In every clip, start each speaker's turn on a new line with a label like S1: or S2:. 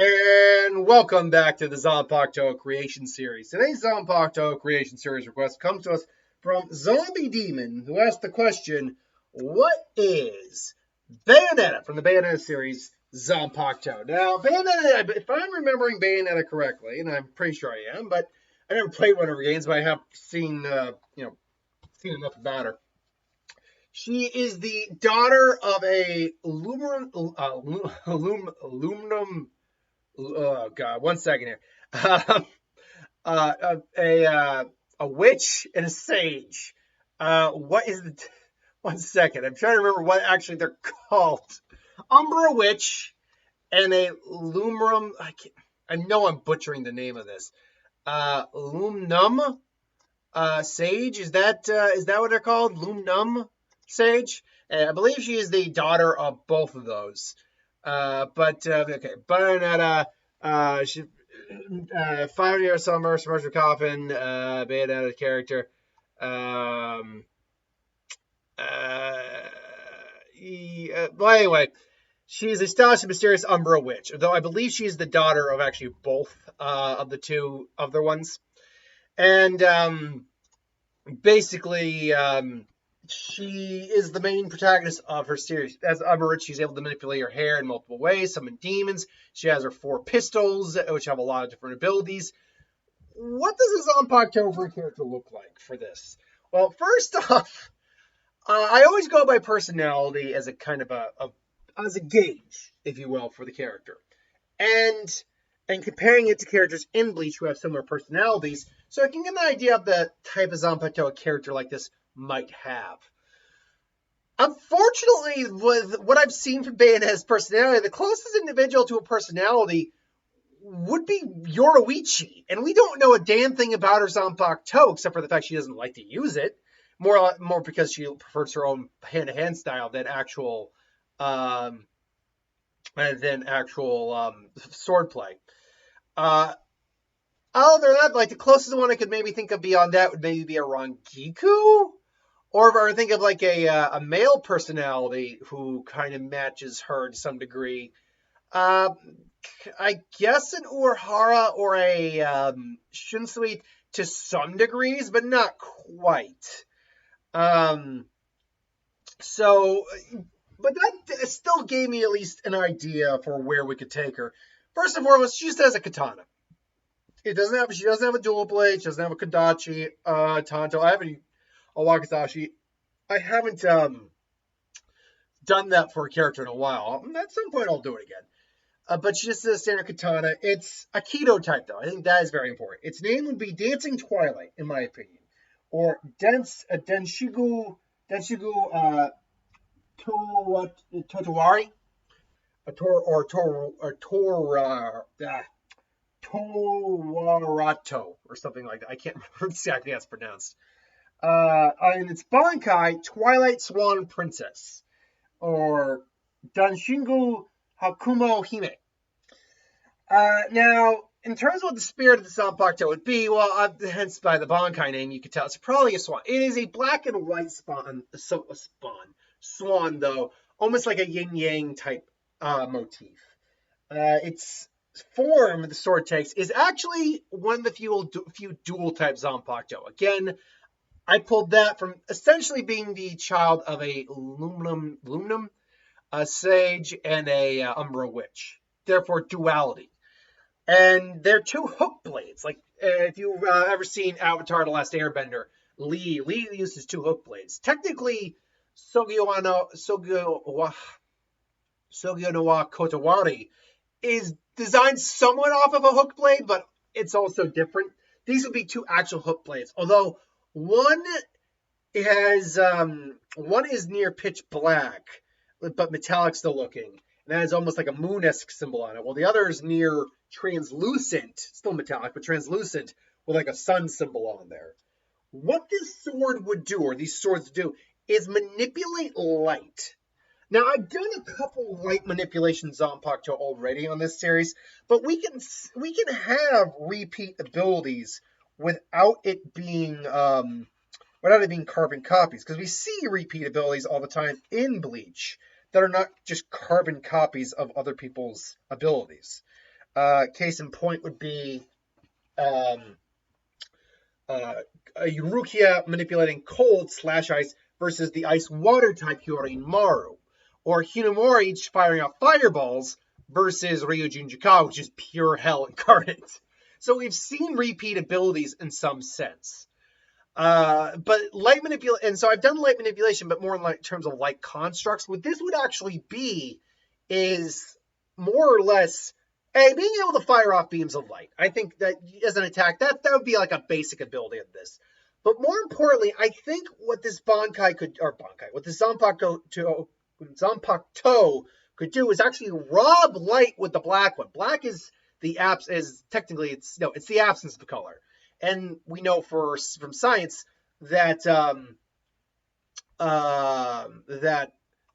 S1: And welcome back to the Zanpakuto Creation Series. Today's Zanpakuto Creation Series request comes to us from Zombie Demon, who asked the question, what is Bayonetta from the Bayonetta series Zanpakuto? Now, Bayonetta, if I'm remembering Bayonetta correctly, and I'm pretty sure I am, but I never played one of her games, but I have seen enough about her. She is the daughter of a aluminum. Oh God, one second here. A witch and a sage. What is the? One second. I'm trying to remember what actually they're called. Umbra witch and a luminum. I know I'm butchering the name of this. Lumnum sage. Is that what they're called? Lumnum sage. I believe she is the daughter of both of those. Okay, Bayonetta, she, 5-year summer, Submersive Coffin, Bayonetta character. Well, anyway, she's a stylish and mysterious Umbra witch, though I believe she's the daughter of actually both of the two other ones. And basically, she is the main protagonist of her series. As Umbra, she's able to manipulate her hair in multiple ways, summon demons. She has her 4 pistols, which have a lot of different abilities. What does a Zanpakuto character look like for this? Well, first off, I always go by personality as a kind of as a gauge, if you will, for the character. And comparing it to characters in Bleach who have similar personalities, so I can get an idea of the type of Zanpakuto a character like this might have. Unfortunately, with what I've seen from Bayonetta's personality, the closest individual to a personality would be Yoruichi, and we don't know a damn thing about her Zanpakuto except for the fact she doesn't like to use it. More because she prefers her own hand-to-hand style than actual swordplay. Other than that, like the closest one I could maybe think of beyond that would maybe be a Rangiku, or if I think of like a male personality who kind of matches her to some degree. I guess an Urahara or a Shunsui to some degrees, but not quite. But that still gave me at least an idea for where we could take her. First and foremost, she just has a katana. She doesn't have a dual blade. She doesn't have a Kodachi, Tanto. I haven't a Wakizashi. I haven't done that for a character in a while. At some point, I'll do it again. But she just has a standard katana. It's a Kido type, though. I think that is very important. Its name would be Dancing Twilight, in my opinion, or Denshigu Totowari, Towarato, or something like that. I can't remember exactly how it's pronounced. And it's Bankai Twilight Swan Princess, or Danshingu Hakumo Hime. Now, in terms of what the spirit of the Zanpakuto would be, well, hence by the Bankai name, you can tell it's probably a swan. It is a black and white swan, though, almost like a yin-yang type motif. Its form the sword takes is actually one of the few dual type Zanpakuto. Again, I pulled that from essentially being the child of a Lumnum, a sage, and a Umbra witch. Therefore, duality. And they're 2 hook blades. Like, if you've ever seen Avatar The Last Airbender, Lee uses 2 hook blades. Technically, Sogyo no wa Kotowari is designed somewhat off of a hook blade, but it's also different. These would be 2 actual hook blades, although one is near pitch black, but metallic still looking, and that is almost like a moon-esque symbol on it, while the other is near translucent, still metallic, but translucent, with like a sun symbol on there. What this sword would do, or these swords do, is manipulate light. Now, I've done a couple light manipulation Zanpakuto already on this series, but we can have repeat abilities without it being carbon copies, because we see repeat abilities all the time in Bleach that are not just carbon copies of other people's abilities. Case in point would be um, Eurukia manipulating cold/ice versus the ice-water type Hyorin Maru, or Hinamori firing out fireballs versus Ryujin Jika, which is pure hell incarnate. So we've seen repeat abilities in some sense. But light manipulation, and so I've done light manipulation, but more in terms of light constructs. What this would actually be is more or less being able to fire off beams of light. I think that as an attack, that would be like a basic ability of this. But more importantly, I think what this what the Zanpakuto could do is actually rob light with the black one. Black is the technically it's the absence of the color. And we know from science that that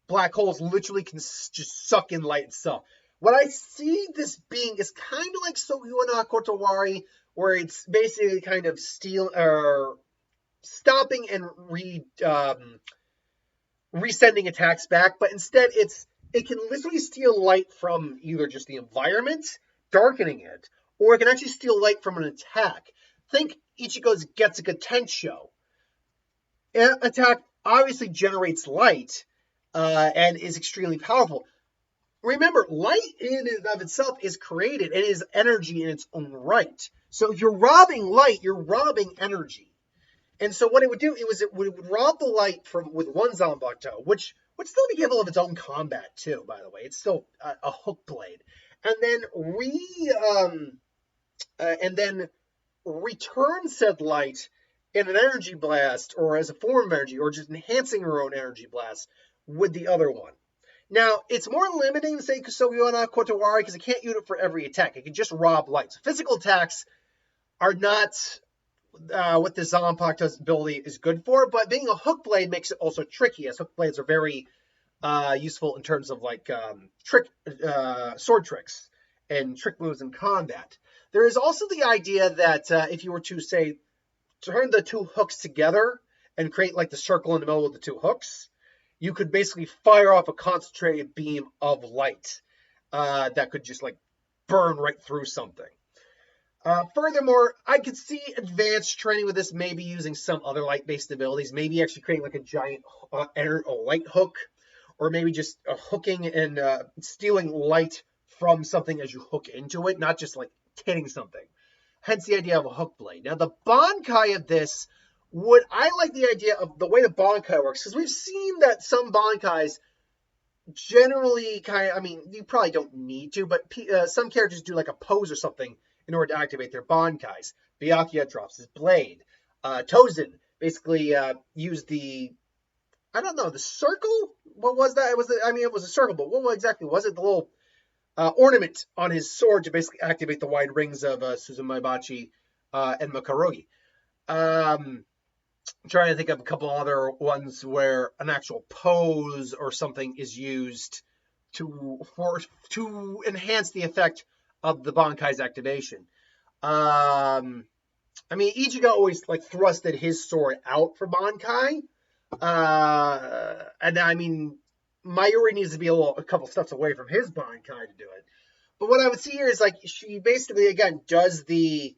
S1: black holes literally can just suck in light itself. What I see this being is kind of like Sohyuana Kotowari, where it's basically kind of stopping and resending attacks back, but instead it can literally steal light from either just the environment, darkening it, or it can actually steal light from an attack. Think Ichigo's Getsuga Tensho. Attack obviously generates light and is extremely powerful. Remember, light in and of itself is created. It is energy in its own right. So if you're robbing light, you're robbing energy. And so what it would do it would rob the light with one Zanpakuto, which would still be capable of its own combat too, by the way. It's still a hook blade. And then return said light in an energy blast or as a form of energy or just enhancing her own energy blast with the other one. Now, it's more limiting to say Kusogyona Kotowari because it can't use it for every attack. It can just rob light. So physical attacks are not what the Zanpakuto's ability is good for, but being a hook blade makes it also tricky, as hook blades are very useful in terms of like sword tricks and trick moves in combat. There is also the idea that if you were to, say, turn the two hooks together and create like the circle in the middle of the two hooks, you could basically fire off a concentrated beam of light that could just like burn right through something. Furthermore, I could see advanced training with this, maybe using some other light-based abilities, maybe actually creating like a giant light hook, or maybe just hooking and stealing light from something as you hook into it, not just like hitting something. Hence the idea of a hook blade. Now, the Bankai of this, I like the idea of the way the Bankai works, because we've seen that some Bankais generally you probably don't need to, but some characters do like a pose or something in order to activate their Bankais. Byakuya drops his blade. Tozen basically used the circle? What was that? It was a circle, but what exactly was it? The little ornament on his sword to basically activate the wide rings of Suzumaibachi and Makarogi. I'm trying to think of a couple other ones where an actual pose or something is used to enhance the effect of the Bankai's activation. Ichigo always like thrusted his sword out for Bankai. Mayuri needs to be a couple steps away from his Bankai to do it. But what I would see here is like she basically again does the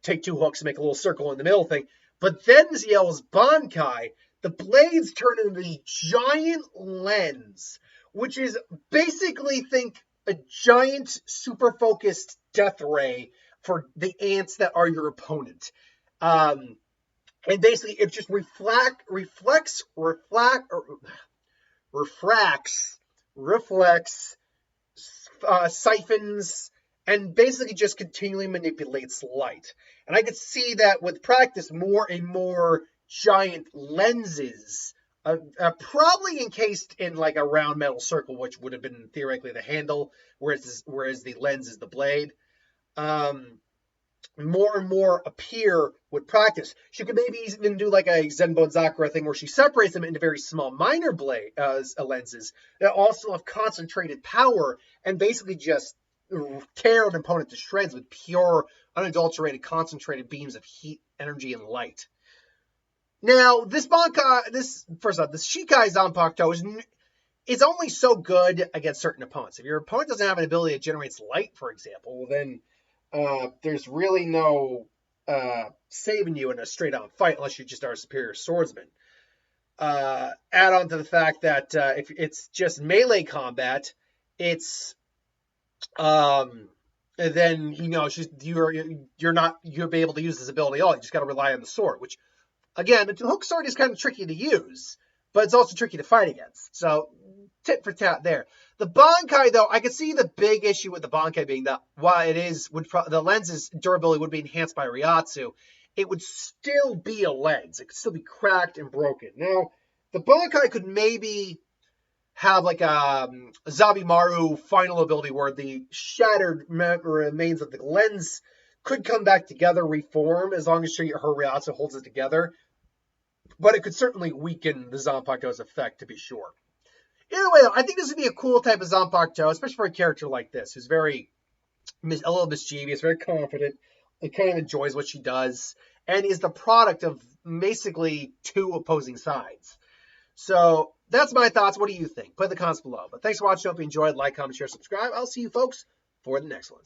S1: take two hooks and make a little circle in the middle thing. But then yells Bankai, the blades turn into the giant lens, which is basically think a giant super focused death ray for the ants that are your opponent. And basically it just reflects, siphons, and basically just continually manipulates light. And I could see that with practice, more and more giant lenses, probably encased in like a round metal circle, which would have been theoretically the handle, whereas the lens is the blade. More and more appear with practice. She could maybe even do like a Zenbon Zakura thing where she separates them into very small minor lenses that also have concentrated power and basically just tear an opponent to shreds with pure, unadulterated, concentrated beams of heat, energy, and light. Now, this Shikai Zanpakuto it's only so good against certain opponents. If your opponent doesn't have an ability that generates light, for example, then there's really no saving you in a straight-on fight unless you just are a superior swordsman. Add on to the fact that if it's just melee combat, it's then you're not you'll be able to use this ability at all. You just got to rely on the sword, which again, the hook sword is kind of tricky to use, but it's also tricky to fight against. So tit for tat there. The Bankai, though, I could see the big issue with the Bankai being that while the lens's durability would be enhanced by Ryatsu, it would still be a lens. It could still be cracked and broken. Now, the Bankai could maybe have like a Zabimaru final ability where the shattered remains of the lens could come back together, reform, as long as her Ryatsu holds it together. But it could certainly weaken the Zanpakuto's effect, to be sure. Either way, though, I think this would be a cool type of Zanpakuto, especially for a character like this, who's a little mischievous, very confident, and kind of enjoys what she does, and is the product of basically two opposing sides. So that's my thoughts. What do you think? Put in the comments below. But thanks for watching. Hope you enjoyed. Like, comment, share, subscribe. I'll see you folks for the next one.